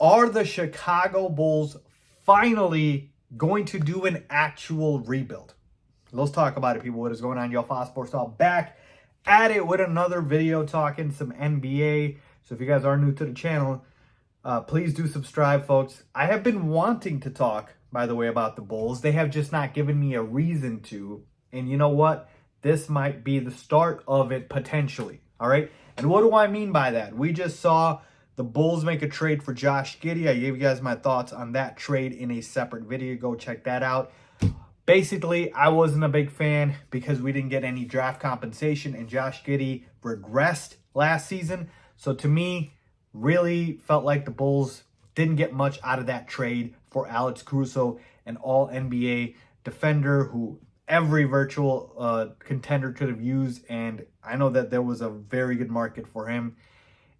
Are the Chicago Bulls finally going to do an actual rebuild? Let's talk about it, people. What is going on? Yo, Faiz Sports Talk back at it with another video talking some NBA. So if you guys are new to the channel, please do subscribe, folks. I have been wanting to talk, by the way, about the Bulls. They have just not given me a reason to. And you know what? This might be the start of it potentially. All right. And what do I mean by that? We just saw the Bulls make a trade for Josh Giddey. I gave you guys my thoughts on that trade in a separate video. Go check that out. Basically, I wasn't a big fan because we didn't get any draft compensation and Josh Giddey regressed last season. So to me, really felt like the Bulls didn't get much out of that trade for Alex Caruso, an all-NBA defender who every virtual contender could have used. And I know that there was a very good market for him.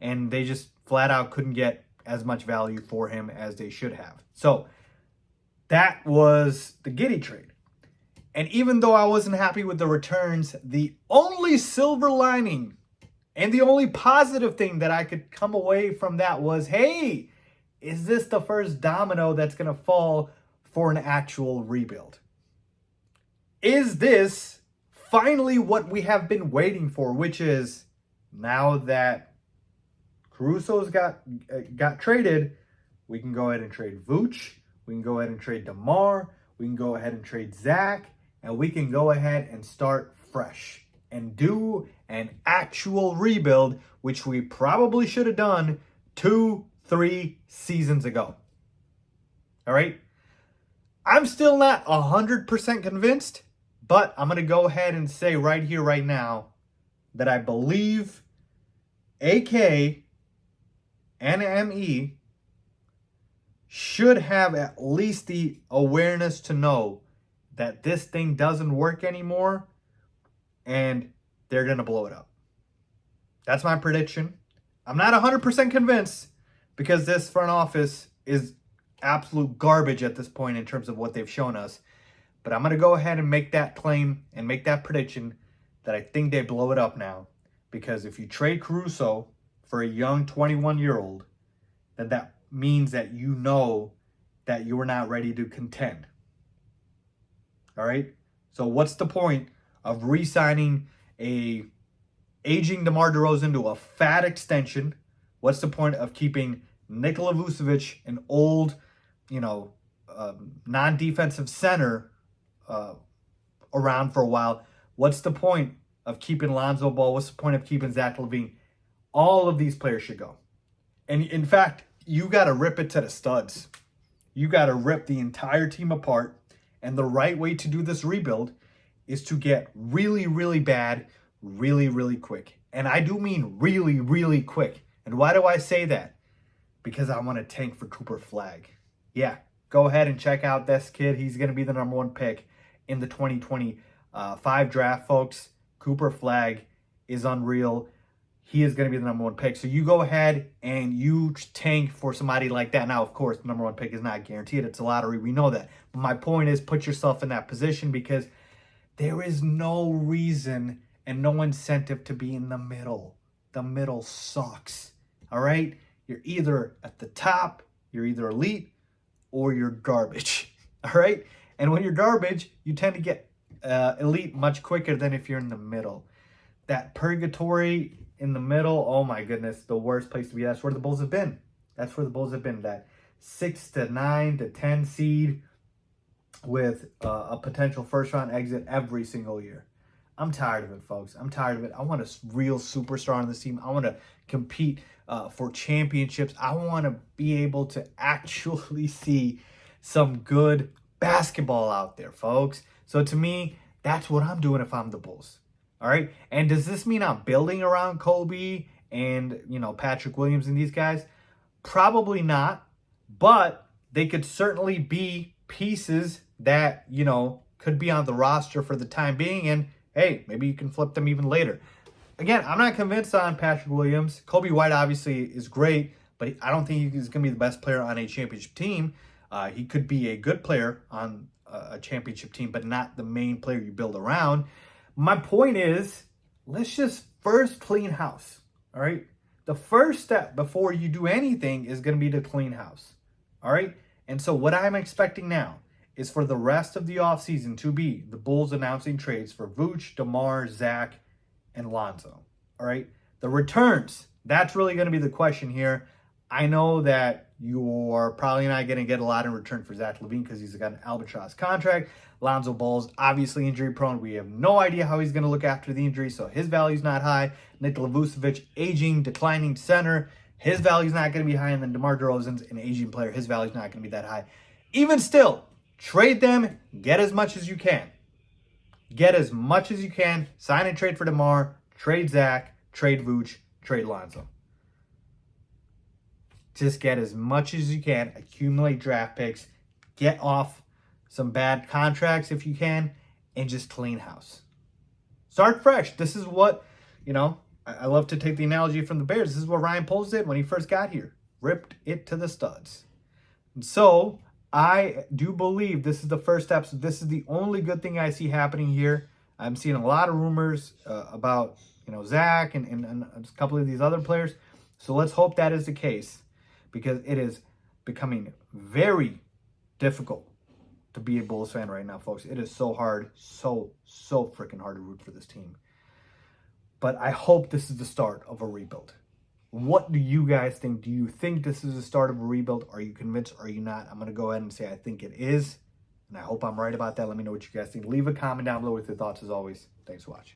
And they just flat out couldn't get as much value for him as they should have. So that was the Giddey trade. And even though I wasn't happy with the returns, the only silver lining and the only positive thing that I could come away from that was, hey, is this the first domino that's going to fall for an actual rebuild? Is this finally what we have been waiting for, which is now that Caruso's got traded, we can go ahead and trade Vooch, we can go ahead and trade DeMar, we can go ahead and trade Zach, and we can go ahead and start fresh and do an actual rebuild, which we probably should have done 2-3 seasons ago. All right? I'm still not 100% convinced, but I'm going to go ahead and say right here, right now, that I believe AK and ME should have at least the awareness to know that this thing doesn't work anymore and they're going to blow it up. That's my prediction. I'm not 100% convinced because this front office is absolute garbage at this point in terms of what they've shown us. But I'm going to go ahead and make that claim and make that prediction that I think they blow it up now. Because if you trade Caruso for a young 21-year-old, then that means that you know that you're not ready to contend. All right? So what's the point of re-signing a aging DeMar DeRozan to a fat extension? What's the point of keeping Nikola Vucevic, an old, non-defensive center, around for a while? What's the point of keeping Lonzo Ball? What's the point of keeping Zach LaVine? All of these players should go. And in fact, you got to rip it to the studs. You got to rip the entire team apart. And the right way to do this rebuild is to get really, really bad, really, really quick. And I do mean really, really quick. And why do I say that? Because I want to tank for Cooper Flag. Yeah, go ahead and check out this kid. He's going to be the #1 pick in the 2025 draft, folks. Cooper Flag is unreal. He is going to be the #1 pick. So you go ahead and you tank for somebody like that. Now, of course, the #1 pick is not guaranteed. It's a lottery. We know that. But my point is, put yourself in that position because there is no reason and no incentive to be in the middle. The middle sucks. All right? You're either at the top, you're either elite, or you're garbage. All right? And when you're garbage, you tend to get elite much quicker than if you're in the middle. That purgatory in the middle, oh my goodness, the worst place to be. That's where the Bulls have been. That's where the Bulls have been. That 6 to 9 to 10 seed with a potential first-round exit every single year. I'm tired of it, folks. I'm tired of it. I want a real superstar on this team. I want to compete for championships. I want to be able to actually see some good basketball out there, folks. So to me, that's what I'm doing if I'm the Bulls. All right. And does this mean I'm building around Kobe and, Patrick Williams and these guys? Probably not. But they could certainly be pieces that, could be on the roster for the time being. And, hey, maybe you can flip them even later. Again, I'm not convinced on Patrick Williams. Kobe White obviously is great, but I don't think he's going to be the best player on a championship team. He could be a good player on a championship team, but not the main player you build around. My point is, let's just first clean house, all right? The first step before you do anything is going to be to clean house. All right? And so what I'm expecting now is for the rest of the offseason to be the Bulls announcing trades for Vooch, DeMar, Zach, and Lonzo. All right? The returns, that's really going to be the question here. I know that you are probably not going to get a lot in return for Zach LaVine because he's got an albatross contract. Lonzo Ball's obviously injury prone. We have no idea how he's going to look after the injury, so his value's not high. Nikola Vucevic, aging, declining center. His value's not going to be high. And then DeMar DeRozan's an aging player. His value's not going to be that high. Even still, trade them. Get as much as you can. Get as much as you can. Sign and trade for DeMar. Trade Zach. Trade Vooch. Trade Lonzo. Just get as much as you can. Accumulate draft picks. Get off some bad contracts if you can. And just clean house. Start fresh. This is what, I love to take the analogy from the Bears. This is what Ryan Poles did when he first got here. Ripped it to the studs. And so I do believe this is the first step. So this is the only good thing I see happening here. I'm seeing a lot of rumors about, Zach and a couple of these other players. So let's hope that is the case, because it is becoming very difficult to be a Bulls fan right now, folks. It is so hard, so freaking hard to root for this team. But I hope this is the start of a rebuild. What do you guys think? Do you think this is the start of a rebuild? Are you convinced? Are you not? I'm going to go ahead and say I think it is. And I hope I'm right about that. Let me know what you guys think. Leave a comment down below with your thoughts as always. Thanks for watching.